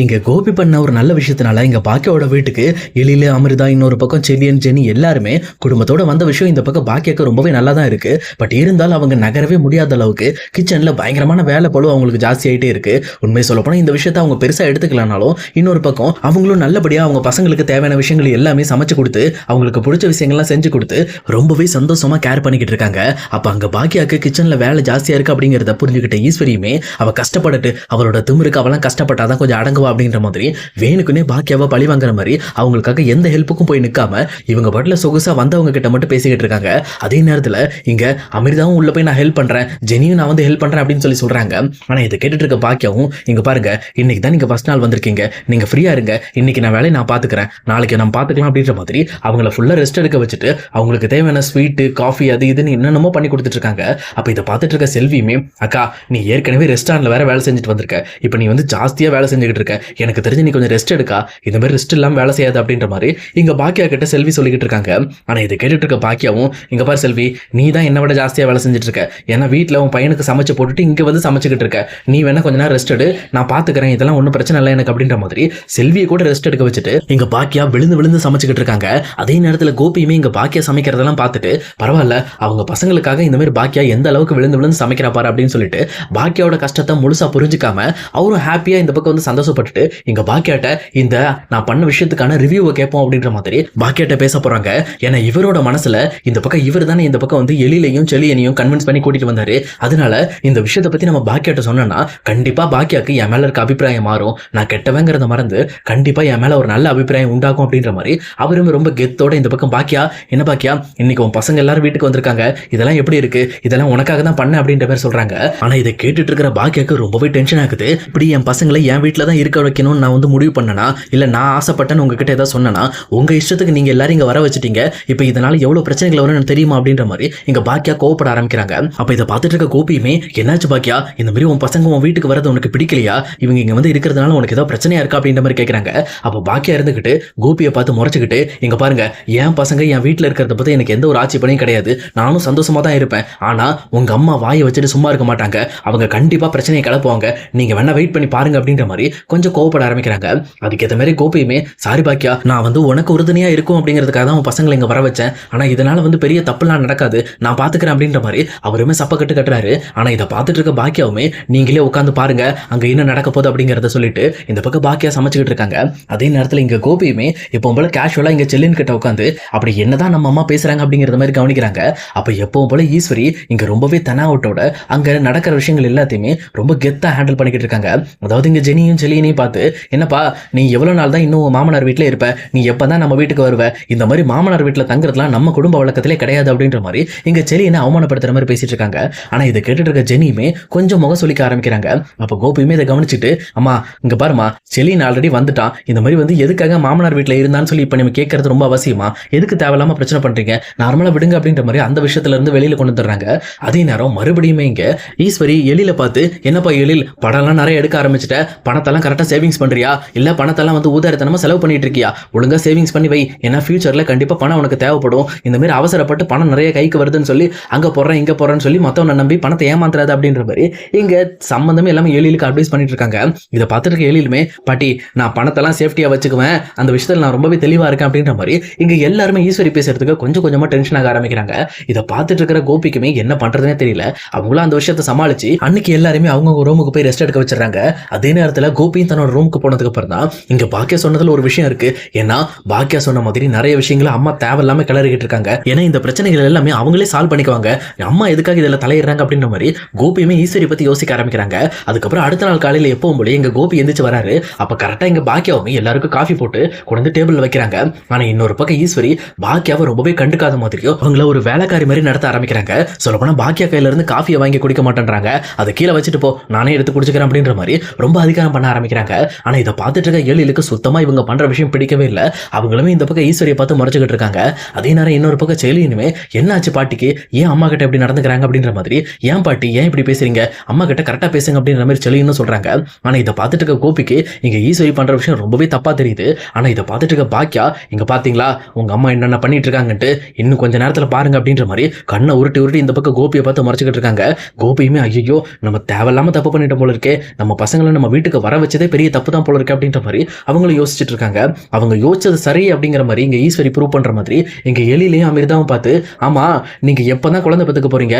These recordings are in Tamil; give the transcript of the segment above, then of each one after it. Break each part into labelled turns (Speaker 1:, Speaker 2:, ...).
Speaker 1: இங்க கோபி பண்ண ஒரு நல்ல விஷயத்தினால இங்க பாக்கியாவோட வீட்டுக்கு எழில, அமிர்தா, இன்னொரு பக்கம் செல்லியன், ஜெனி எல்லாருமே குடும்பத்தோட வந்த விஷயம் இந்த பக்கம் பாக்கியாக்கு ரொம்பவே நல்லா தான் இருக்கு. பட் இருந்தாலும் அவங்க நகரவே முடியாத அளவுக்கு கிச்சன்ல பயங்கரமான வேலை பளு அவங்களுக்கு ஜாஸ்தி ஆயிட்டே இருக்கு. உண்மை சொல்ல போனா இந்த விஷயத்த அவங்க பெருசா எடுத்துக்கலனாலும் இன்னொரு பக்கம் அவங்களும் நல்லபடியா அவங்க பசங்களுக்கு தேவையான விஷயங்கள் எல்லாமே சமைச்சு கொடுத்து அவங்களுக்கு பிடிச்ச விஷயங்கள்லாம் செஞ்சு கொடுத்து ரொம்பவே சந்தோஷமா கேர் பண்ணிக்கிட்டு இருக்காங்க. அப்ப அங்க பாக்கியாக்கு கிச்சன்ல வேலை ஜாஸ்தியா இருக்கு அப்படிங்கிறத புரிஞ்சுக்கிட்ட ஈஸ்வரியுமே அவ கஷ்டப்பட்டுட்டு அவளோட திமிருக்கு அவெல்லாம் கஷ்டப்பட்டாதான் கொஞ்சம் அடங்குவா அப்படின்ற மாதிரி வேணுக்குனே பாக்கியாவை பழி வாங்குற மாதிரி அவங்களுக்காக எந்த ஹெல்ப்புக்கும் போய் நிற்காம இவங்க பாட்டில் சொகுசா வந்தவங்க கிட்ட மட்டும் பேசிக்கிட்டு இருக்காங்க. அதே நேரத்தில் இங்க அமிர்தாவும் உள்ள போய் நான் ஹெல்ப் பண்றேன், ஜெனியும் நான் வந்து ஹெல்ப் பண்றேன் அப்படின்னு சொல்லி சொல்றாங்க. ஆனா இதை கேட்டுட்டு இருக்க பாக்கியாவும் இங்க பாருங்க, இன்னைக்கு தான் நீங்க ஃபர்ஸ்ட் நாள் வந்திருக்கீங்க, நீங்க ஃப்ரீயா இருங்க, இன்னைக்கு நான் வேலையை நான் பாத்துக்கிறேன், நாளைக்கு நான் பாத்துக்கலாம் அப்படின்ற மாதிரி அவங்கள ஃபுல்லா ரெஸ்ட் எடுக்க வச்சுட்டு அவங்களுக்கு தேவையான ஸ்வீட்டு, காஃபி அது இதுன்னு என்னென்னமோ பண்ணி கொடுத்துட்டு இருக்காங்க. அப்ப இதை பார்த்துட்டு இருக்க செல்வியுமே, அக்கா நீ ஏற்கனவே ரெஸ்டாரண்ட்ல வேற வேலை செஞ்சுட்டு வந்திருக்க, இப்போ நீ வந்து ஜாஸ்தியா வேலை செஞ்சுக்கிட்டு இருக்க, எனக்கு தெரிஞ்சு நீ கொஞ்சம் ரெஸ்ட் எடுக்கா, இந்த மாதிரி ரெஸ்ட் இல்லாமல் வேலை செய்யாது அப்படின்ற மாதிரி இங்க பாக்கியா கிட்ட செல்வி சொல்லிக்கிட்டு இருக்காங்க. ஆனா இதை கேட்டுட்டு இருக்க பாக்கியாவும், இங்க பாரு செல்வி, நீ தான் என்ன விட ஜாஸ்தியா வேலை செஞ்சுட்டு இருக்க, ஏன்னா வீட்டில் உன் பையனுக்கு சமைச்சு போட்டுட்டு இங்க வந்து சமைச்சுக்கிட்டு இருக்க, நீ வேணா கொஞ்ச நேரம் ரெஸ்ட் எடு, நான் பாத்துக்கிறேன், இதெல்லாம் ஒன்றும் பிரச்சனை இல்லை எனக்கு அப்படின்ற மாதிரி செல்வியை கூட ரெஸ்ட் எடுக்க வச்சுட்டு இங்க பாக்கியா விழுந்து விழுந்து சமைச்சுக்கிட்டு இருக்காங்க. அதே நேரத்தில் கோபியுமே இங்க பாக்கியா சமைக்கிறதெல்லாம் பார்த்துட்டு பரவாயில்ல அவங்க பசங்களுக்காக இந்த மாதிரி பாக்கியா எந்த அளவுக்கு விழுந்து விழுந்து சமைக்கிறா பாரு அப்படின்னு சொல்லிட்டு பாக்கியாவோட கஷ்டத்தை முழுசா புரிஞ்சுக்காம அவரும் ஹாப்பியா இந்த பக்கம் வந்து சந்தோஷப்பட்டுட்டு இங்க பாக்கியாட்ட இந்த நான் பண்ண விஷயத்துக்கான ரிவ்யூவை கேட்போம் அப்படின்ற மாதிரி பாக்கியாட்ட பேச போறாங்க. ஏன்னா இவரோட மனசுல இந்த பக்கம் இவர் தானே இந்த பக்கம் வந்து எழிலையும் செல்லியனையும் கன்வின்ஸ் பண்ணி கூட்டிட்டு வந்தாரு. அதனால இந்த விஷயத்தை பத்தி நம்ம பாக்கியாட்ட சொன்னோம்னா கண்டிப்பா பாக்கியாக்கு என் மேல இருக்க அபிப்பிராயம் மாறும், நான் கெட்டவங்கிறத மறந்து கண்டிப்பா என் மேல ஒரு நல்ல அபிப்பிராயம் உண்டாகும் அப்படின்ற மாதிரி அவரும் ரொம்ப கெத்தோட இந்த பக்கம் பாக்கியா, என்ன பாக்கியா இன்னைக்கு உன் பசங்க எல்லாரும் வீட்டுக்கு வந்திருக்காங்க, இதெல்லாம் எப்படி இருக்கு, இதெல்லாம் உனக்காக தான் பண்ண அப்படின்ற மாதிரி சொல்றாங்க. ஆனா இதை கேட்டுட்டு இருக்கிற பாக்கியாக்கு ரொம்பவே டென்ஷன் ஆகுது. இப்படி என் பசங்களை என் வீட்டில் தான் இருக்க வைக்கணும்னு நான் வந்து முடிவு பண்ணனா, இல்லை நான் ஆசைப்பட்டேன்னு உங்ககிட்ட ஏதாவது சொன்னேன்னா உங்க இஷ்டத்துக்கு நீங்க எல்லாரும் இங்க வர வச்சுட்டீங்க, இப்போ இதனால எவ்வளவு பிரச்சனைகள் வரும்னு தெரியுமா அப்படின்ற மாதிரி இங்க பாக்கியா கோவப்பட ஆரம்பிக்கிறாங்க. அப்ப இதை பார்த்துட்டு இருக்க கோபியுமே, என்னாச்சு பாக்கியா, இந்த மாதிரி உன் பசங்க உன் வீட்டுக்கு வரது உனக்கு பிடிக்கலையா, இவங்க இங்க வந்து இருக்கிறதுனால உனக்கு ஏதாவது பிரச்சனையா இருக்கா அப்படின்ற மாதிரி கேட்கறாங்க. அப்போ பாக்கியா இருந்துகிட்டு கோபியை பார்த்து முறைச்சுக்கிட்டு, இங்க பாருங்க என் பசங்க என் வீட்டில் இருக்கிறத பத்தி எனக்கு எந்த ஒரு ஆட்சேபனையும் கிடையாது, நானும் சந்தோஷமா தான் இருப்பேன், ஆனா உங்க அம்மா வாயை வச்சுட்டு சும்மா இருக்க மாட்டாங்க, அவங்க கண்டிப்பா பிரச்சனையை கிளப்புவாங்க, நீங்க வேணா வெயிட் பண்ணி பாருங்க அப்படின்ற மாதிரி கொஞ்சம் கோவப்பட ஆரம்பிக்கிறாங்க. அதுக்கேற்ற மாதிரி கோபியுமே, சாரி பாக்கியா, நான் வந்து உனக்கு உறுதுணையா இருக்கும் அப்படிங்கிறதுக்காக தான் உன் பசங்களை இங்க வர வச்சேன், ஆனா இதனால வந்து பெரிய தப்புலாம் நடக்காது, நான் பாத்துக்கிறேன் அப்படின்ற மாதிரி அவருமே சப்ப கட்டு கட்டுறாரு. ஆனா இதை பார்த்துட்டு இருக்க பாக்கியாவுமே, நீங்களே உட்காந்து பாருங்க அங்க என்ன நடக்க போகுது அப்படிங்கறத சொல்லிட்டு இந்த பக்கம் பாக்கியா சமைச்சுக்கிட்டு இருக்காங்க. அதே நேரத்தில் இங்க கோபியுமே இப்போ போல கேஷுவலா இங்க செல்லின் கிட்ட உட்காந்து அப்படி என்னதான் நம்ம அம்மா பேசுறாங்க அப்படிங்கிற மாதிரி கவனிக்கிறாங்க. அப்ப எப்பவும் போல ஈஸ்வரி இங்க ரொம்பவே தனாவட்டோட அங்க நடக்கிற விஷயங்கள் எல்லாத்தையுமே ரொம்ப கெத்தா ஹேண்டில் பண்ணிக்கிட்டு இருக்காங்க. அதாவது இங்க ஜெனியும் செல்லியனையும் பார்த்து, என்னப்பா நீ எவ்வளவு நாள் தான் இன்னும் மாமனார் வீட்டில் இருப்ப, நீ எப்பதான் நம்ம வீட்டுக்கு வருவ, இந்த மாதிரி மாமனார் வீட்டில் தங்குறதுலாம் நம்ம குடும்ப வழக்கத்திலே கிடையாது அப்படின்ற மாதிரி இங்க செல்லியனை அவமானப்படுத்துற மாதிரி பேசிட்டு இருக்காங்க. ஆனா இதை கேட்டுட்டு இருக்க ஜெனியுமே கொஞ்சம் முகம் சொல்லிக்க ஆரம்பிக்கிறாங்க. அப்ப கோபியுமே இதை கவனிச்சுட்டு, அம்மா இங்க பாருமா, செல்லியன் ஆல்ரெடி வந்துட்டான், இந்த மாதிரி வந்து எதுக்காக மாமனார் வீட்டில் இருந்தான்னு சொல்லி இப்ப நம்ம கேட்கறது ரொம்ப அவசியமா, எதுக்கு தேவையில்லாம பிரச்சனை பண்றீங்க, நார்மலா விடுங்க அப்படின்ற மாதிரி அந்த விஷயத்துல இருந்து வெளியில கொண்டு வந்துடுறாங்க. அதே நேரம் மறுபடியுமே இங்க ஈஸ்வரி எழில பார்த்து, என்னப்பா எழில் படம்லாம் நிறைய எடுக்க ஆரம்பிச்சுட்ட, பணத்தெல்லாம் கரெக்டா சேவிங்ஸ் பண்றியா, இல்ல பணத்தெல்லாம் வந்து ஊதாரித்தனமா செலவு பண்ணிட்டு இருக்கியா, ஒழுங்கா சேவிங்ஸ் பண்ணி வை, ஏன்னா ஃபியூச்சர்ல கண்டிப்பா பணம் உனக்கு தேவைப்படும், இந்த மாதிரி அவசரப்பட்டு பணம் நிறைய கைக்கு வருதுன்னு சொல்லி அங்க போறேன் இங்க போறேன்னு சொல்லி மத்தவனை நம்பி பணத்தை ஏமாத்துறாது அப்படின்ற மாதிரி இங்க சம்பந்தமே எல்லாமே எழிலுக்கு அட்வைஸ் பண்ணிட்டு இருக்காங்க. இதை பார்த்துட்டு இருக்க எழிலுமே, பாட்டி நான் பணத்தெல்லாம் சேஃப்டியா வச்சுக்குவேன், அந்த விஷயத்துல நான் ரொம்பவே தெளிவா இருக்கேன் அப்படின்ற மாதிரி இங்க எல்லாருமே ஈஸ்வரி பேசுறதுக்கு கொஞ்சம் கொஞ்சமா டென்ஷன் ஆக ஆரம்பிக்கிறாங்க. இதை பார்த்துட்டு இருக்கிற கோபிக்குமே என்ன பண்றதுனே தெரியல. அவங்களும் அந்த விஷயத்தை சமாளிச்சு அன்னைக்கு எல்லாருமே அவங்க ரூமுக்கு போய் ரெஸ்ட் எடுக்க வச்சிடறாங்க. அதே நேரத்தில் கோபியும் தன்னோட ரூமுக்கு போனதுக்கு அப்புறம் தான் இங்க பாக்கியா சொன்னதுல ஒரு விஷயம் இருக்கு. ஏன்னா பாக்கியா சொன்ன மாதிரி நிறைய விஷயங்களை அம்மா தேவையில்லாம கிளறிக்கிட்டு இருக்காங்க. ஏன்னா இந்த பிரச்சனைகள் எல்லாமே அவங்களே சால்வ் பண்ணிக்குவாங்க, அம்மா எதுக்காக இதில் தலையிடுறாங்க அப்படின்ற மாதிரி கோபியுமே ஈஸ்வரி பத்தி யோசிக்க ஆரம்பிக்கிறாங்க. அதுக்கப்புறம் அடுத்த நாள் காலையில எப்பவும் போல எங்க கோபி எந்திரிச்சு வராரு. அப்ப கரெக்டா இங்க பாக்கியாவுமே எல்லாருக்கும் காஃபி போட்டு கொண்டு டேபிள் வைக்கிறாங்க. ஆனா இன்னொரு பக்கம் ஈஸ்வரி பாக்கியாவை ரொம்பவே கண்டுக்காத மாதிரியோ அவங்கள ஒரு வேலைக்காரி மாதிரி நடத்த ஆரம்பிக்கிறாங்க. சொல்லப்போனா பாக்கியா கையில இருந்து காஃபியை வாங்கி குடிக்க மாட்டேன்றாங்க, அதை கீழே வச்சுட்டு போ நானே எடுத்து குடிச்சுக்கிறேன் அப்படின்ற மாதிரி ரொம்ப அதிகாரம் பண்ண ஆரம்பிக்கிறாங்க. ஆனா இதை பார்த்துட்டு இருக்க எழிலுக்கு சுத்தமா இவங்க பண்ற விஷயம் பிடிக்கவே இல்லை. அவங்களுமே இந்த பக்கம் ஈஸ்வரியை பார்த்து முறைச்சுக்கிட்டு இருக்காங்க. அதே நேரம் இன்னொரு பக்கம் செலியனுமே, என்னாச்சு பாட்டிக்கு, ஏன் அம்மா கிட்ட இப்படி நடந்துக்கிறாங்க அப்படின்ற மாதிரி, ஏன் பாட்டி ஏன் இப்படி பேசுறீங்க, அம்மா கிட்ட கரெக்டா பேசுங்க அப்படின்ற மாதிரி செலியன்னு சொல்றாங்க. ஆனா இதை பார்த்துட்டு இருக்க கோபிக்கு இங்க ஈஸ்வரி பண்ற விஷயம் ரொம்பவே தப்பா தெரியுது. ஆனா இதை பார்த்துட்டு இருக்க பாக்கியா, இங்க பாத்தீங்களா உங்க அம்மா என்னென்ன பண்ணிட்டு இருக்காங்கன்ட்டு, இன்னும் கொஞ்ச நேரத்துல பாருங்க அப்படின்ற மாதிரி கண்ணை உருட்டி உருட்டி இந்த பக்கம் கோபியை பார்த்து முறைச்சுக்கிட்டு இருக்காங்க. கோபியுமே, ஐயோ நம்ம தேவையில்லாம தப்பு பண்ணிட்ட போல இருக்கே, நம்ம பசங்களை நம்ம வீட்டுக்கு வர வச்சதே பெரிய தப்பு தான் போல இருக்கு அப்படின்ற மாதிரி அவங்களும் யோசிச்சுட்டு இருக்காங்க. அவங்க யோசிச்சது சரி அப்படிங்கிற மாதிரி இங்க ஈஸ்வரி ப்ரூவ் பண்ற மாதிரி இங்க எழிலையும் அமிர்தாவும் பார்த்து, ஆமா நீங்க எப்பதான் குழந்தை பெத்துக்க போறீங்க,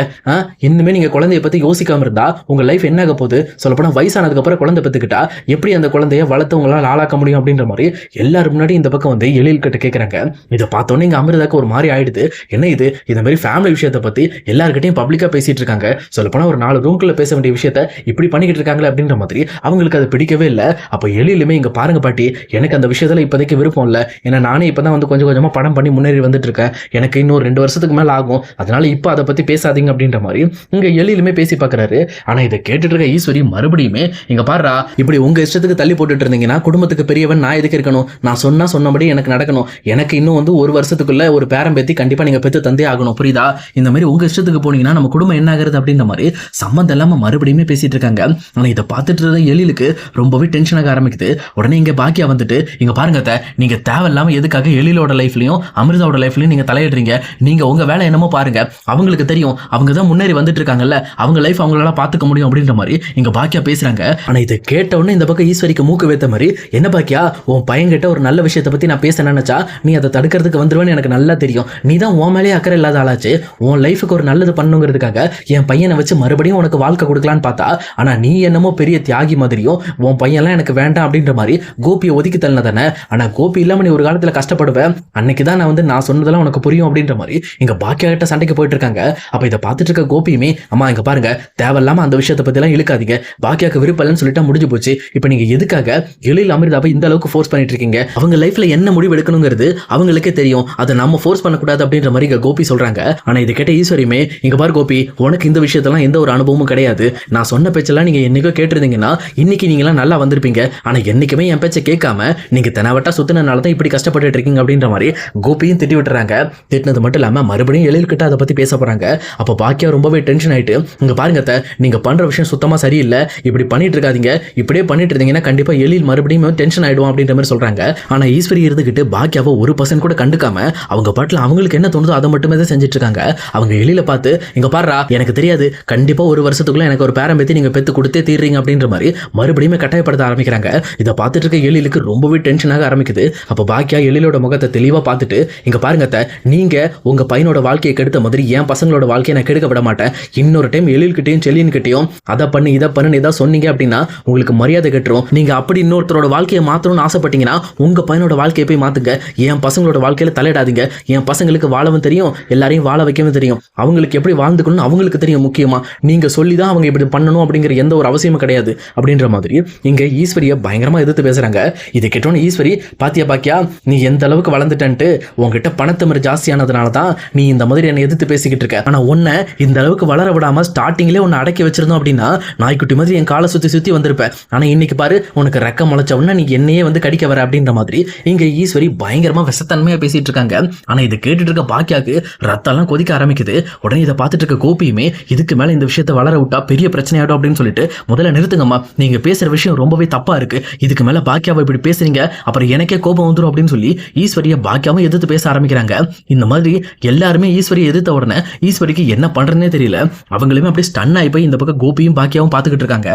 Speaker 1: இன்னுமே நீங்க குழந்தைய பத்தி யோசிக்காம இருந்தா உங்க லைஃப் என்ன ஆக போகுது, சொல்லப்போனா வயசானதுக்கு அப்புறம் குழந்தை பெத்துக்கிட்டா எப்படி அந்த குழந்தைய வளர்த்து உங்களால் ஆளாக்க முடியும் அப்படின்ற மாதிரி எல்லாரும் முன்னாடி இந்த பக்கம் வந்து எழில் கிட்ட கேட்கறாங்க. இதை பார்த்தோன்னே இங்க அமிர்தாக்கு ஒரு மாதிரி ஆயிடுது. என்ன இது, இந்த மாதிரி ஃபேமிலி விஷயத்தை பத்தி எல்லார்கிட்டையும் பப்ளிக்கா பேசிட்டு இருக்காங்க, சொல்லப்போனா ஒரு 4 ரூம்குள்ள பேச வேண்டிய விஷயத்த இப்படி பண்ணிக்கிட்டு இருக்காங்களே அப்படின்ற மாதிரி அவங்களுக்கு அது பிடிக்கவே இல்லை. அப்போ எழிலுமே இங்க பாருங்க பாட்டி, எனக்கு அந்த விஷயத்துல இப்போதைக்கு விருப்பம் இல்லை, ஏன்னா நானே இப்பதான் வந்து கொஞ்சம் கொஞ்சமா படம் பண்ணி முன்னேறி வந்துட்டு இருக்கேன், எனக்கு இன்னும் 2 வருஷத்துக்கு மேல ஆகும், அதனால இப்போ அதை பத்தி பேசாதீங்க அப்படின்ற மாதிரி இங்க எழிலுமே பேசி பார்க்கறாரு. ஆனா இதை கேட்டுட்டு இருக்க ஈஸ்வரி மறுபடியுமே, இங்க பாருடா, இப்படி உங்க இஷ்டத்துக்கு தள்ளி போட்டுட்டு இருந்தீங்கன்னா குடும்பத்துக்கு பெரியவன் நான் எதுக்கு இருக்கணும், நான் சொன்னபடி எனக்கு நடக்கணும், எனக்கு இன்னும் வந்து 1 வருஷத்துக்குள்ள ஒரு பேரம் பேத்தி கண்டிப்பா நீங்க பெத்து தந்தே ஆகணும், புரியுதா, இந்த மாதிரி உங்க இஷ்டத்துக்கு போனீங்கன்னா நம்ம குடும்பம் என்ன ஆகுறது அப்படின்ற மாதிரி சம்மந்தம் இல்லாம மறுபடியுமே பேசிட்டு இருக்காங்க. ஆனா இதை பார்த்துட்டு இருந்த எழிலுக்கு ரொம்பவே டென்ஷன் ஆக ஆரம்பிக்குது. உடனே இங்க பாக்கியா வந்துட்டு, இங்க பாருங்க நீங்க தேவையில்லாம எதுக்காக எழிலோட லைஃப்லயும் அமிர்தாவோட லைஃப்லயும் நீங்க தலையிடுறீங்க, நீங்க உங்க வேலை என்னமோ பாருங்க, அவங்களுக்கு தெரியும் அவங்க தான் முன்னேறி வந்துட்டு இருக்காங்கல்ல, அவங்க லைஃப் அவங்களால பாத்துக்க முடியும் அப்படின்ற மாதிரி இங்க பாக்கியா பேசுறாங்க. ஆனா இதை கேட்ட உடனே இந்த பக்கம் ஈஸ்வரிக்கு மூக்கு வேத்த மாதிரி, என்ன பாக்கியா உன் பையன்கிட்ட ஒரு நல்ல விஷயத்தை பத்தி நான் பேச நினைச்சா நீ அதை தடுக்கிறதுக்கு வந்துருவேன்னு எனக்கு நல்லா தெரியும், நீ தான் உன் மேலேயே அக்கறை இல்லாத ஆளாச்சு, உன் லைஃபுக்கு ஒரு நல்லது பண்ணுங்கிறதுக்காக என் பையனை வச்சு மறுபடியும் உனக்கு வாழ்க்கை கொடுக்கலான்னு பார்த்தா, ஆனா நீ என்னமோ பெரிய தியாகி மாதிரியும் உன் பையன்லாம் எனக்கு வேண்டாம் அப்படின்ற மாதிரி கோபியை ஒதுக்கி தள்ளன தானே, ஆனா கோபி இல்லாம நீ ஒரு காலத்துல கஷ்டப்படுவேன், அன்னைக்கு தான் நான் வந்து நான் சொன்னதெல்லாம் உனக்கு புரியும் அப்படின்ற மாதிரி இங்க பாக்கியா கிட்ட சண்டைக்கு போயிட்டு இருக்காங்க. அப்ப இதை பார்த்துட்டு இருக்க கோபியுமே, அம்மா இங்க பாருங்க தேவையில்லாம அந்த விஷயத்தை பத்தி எல்லாம் இழுக்காதீங்க, பாக்கியாக்கு விருப்பம் இல்லைன்னு சொல்லிட்டா முடிஞ்சு போச்சு, இப்ப நீங்க எதுக்காக எழில் அமிர்தாவை இந்த அளவுக்கு ஃபோர்ஸ் பண்ணிட்டு இருக்கீங்க, அவங்க லைஃப்ல என்ன முடிவு எடுக்கணுங்கிறது அவங்களுக்கே தெரியும், அதை நம்ம ஃபோர்ஸ் பண்ணக்கூடாது அப்படின்ற மாதிரி இங்க கோபி சொல்றாங்க. ஆனா இதை கேட்ட ஈஸ்வரியுமே, இங்க பாரு கோபி, உனக்கு இந்த விஷயத்தெல்லாம் எந்த ஒரு அனுபவமும் கிடையாது, நான் சொன்ன பேச்செல்லாம் நீங்க என்னைக்கோ கேட்டிருந்தீங்கன்னா இன்னைக்கு நீங்களாம் நல்லா வந்திருப்பீங்க, ஆனா என்னைக்குமே என் பேச்சை கேட்காம நீங்க தெனாவட்டா சுத்தினால தான் இப்படி கஷ்டப்பட்டு இருக்கீங்க அப்படின்ற மாதிரி கோபியும் திட்டி விட்டுறாங்க. திட்டினது மட்டும் இல்லாம மறுபடியும் எழில் கிட்ட அதை பத்தி பேச போறாங்க. அப்ப பாக்கியா ரொம்பவே டென்ஷன் ஆயிட்டு, இங்க பாருங்க நீங்க பண்ற விஷயம் சுத்தமா சரியில்லை, இப்படி பண்ணிட்டு இருக்காதீங்க, இப்படியே பண்ணிட்டு இருந்தீங்கன்னா கண்டிப்பா எழில் மறுபடியும் டென்ஷன் ஆயிடுவோம் அப்படின்ற மாதிரி சொல்றாங்க. ஆனா ஈஸ்வரி இருந்துகிட்டு பாக்கியாவை 1% கூட கண்டுக்காம அவங்க பாட்டுல அவங்களுக்கு என்ன தோணுதோ அதை மட்டுமே தான் செஞ்சுட்டு இருக்காங்க. அவங்க எழில பார்த்து, இங்க பாருடா எனக்கு தெரியாது, கண்டிப்பா 1 வருஷத்துக்குள்ள எனக்கு ஒரு பேரம் பேத்தி நீங்க பெத்து கொடுத்தே தீர்றீங்க அப்படின்ற மாதிரி மறுபடியும் கட்டாயப்படுத்த ஆரம்பிக்கிறாங்க. இதை பார்த்துட்டு இருக்க எழிலுக்கு ரொம்பவே டென்ஷனாக ஆரம்பிக்குது. அப்ப பாக்கியா எழிலோட முகத்தை தெளிவா பார்த்துட்டு, இங்க பாருங்க நீங்க உங்க பையனோட வாழ்க்கையை கெடுத்த மாதிரி என் பசங்களோட வாழ்க்கையை நான் கெடுக்க விட மாட்டேன், இன்னொரு டைம் எழில் கிட்டையும் செல்லின் கிட்டையும் அதை பண்ணி இதை பண்ணு ஏதாவது சொன்னீங்க அப்படின்னா உங்களுக்கு மரியாதை கெட்டுரும், நீங்க அப்படி இன்னொருத்தரோட வாழ்க்கையை மாத்தணும்னு ஆசைப்பட்டீங்கன்னா உங்க பையனோட வாழ்க்கையை போய் மாத்துங்க, என் பசங்களோட வாழ்க்கையில தலையிடாதீங்க, என் பசங்களுக்கு வாழவும் தெரியும் எல்லாரையும் வாழ வைக்கவும் தெரியும், அவங்களுக்கு எப்படி வாழ்ந்துக்கணும்னு அவங்களுக்கு தெரியும், முக்கியமா நீங்க சொல்லிதான் அவங்க இப்படி பண்ணணும் அப்படிங்கிற எந்த ஒரு அவசியமும் கிடையாது அப்படின்ற மாதிரி இங்க ஈஸ்வரியை பயங்கரமா எதிர்த்து பேசுறாங்க. இதை கேட்டோன்னு ஈஸ்வரி, பாத்தியா பாக்கியா நீ எந்த அளவுக்கு வளர்ந்துட்டன்ட்டு, உங்ககிட்ட பணத்தமிழ் ஜாஸ்தியானதுனால தான் நீ இந்த மாதிரி என்னை எதிர்த்து பேசிக்கிட்டு இருக்க, ஆனா உன்னை இந்த அளவுக்கு வளர விடாம ஸ்டார்டிங்லேயே உன்னை அடக்கி வச்சிருந்தோம் அப்படின்னா நாய்க்குட்டி மாதிரி என் காலை சுத்தி வந்திருப்பேன், ஆனா இன்னைக்கு பாரு உனக்கு ரெக்க முளைச்ச உடனே நீ என்னையே வந்து கடிக்க வர அப்படின்ற மாதிரி இங்க ஈஸ்வரி பயங்கரமா விஷத்தன்மையா பேசிட்டு இருக்காங்க. ஆனா இதை கேட்டுட்டு இருக்க பாக்கியாக்கு ரத்தம்லாம் கொதிக்க ஆரம்பிக்குது. உடனே இதை பார்த்துட்டு இருக்க கோபியுமே, இதுக்கு மேல இந்த விஷயத்தை வளர விட்டா பெரிய பிரச்சனையாடும் அப்படின்னு சொல்லிட்டு, முதல்ல நிறுத்துங்கம்மா, நீங்க பேசுற விஷயம் ரொம்பவே தப்பா இருக்கு, இதுக்கு மேல பாக்கியாவை இப்படி பேசுறீங்க அப்புறம் எனக்கே கோபம் வந்துடும் அப்படின்னு சொல்லி ஈஸ்வரியை பாக்கியாவும் எதிர்த்து பேச ஆரம்பிக்கிறாங்க. இந்த மாதிரி எல்லாருமே ஈஸ்வரியை எதிர்த்த உடனே ஈஸ்வரிக்கு என்ன பண்றதுன்னே தெரியல, அவங்களுமே அப்படியே ஸ்டன் ஆகி போய் இந்த பக்கம் கோபியும் பாக்கியாவும் பார்த்துக்கிட்டு இருக்காங்க.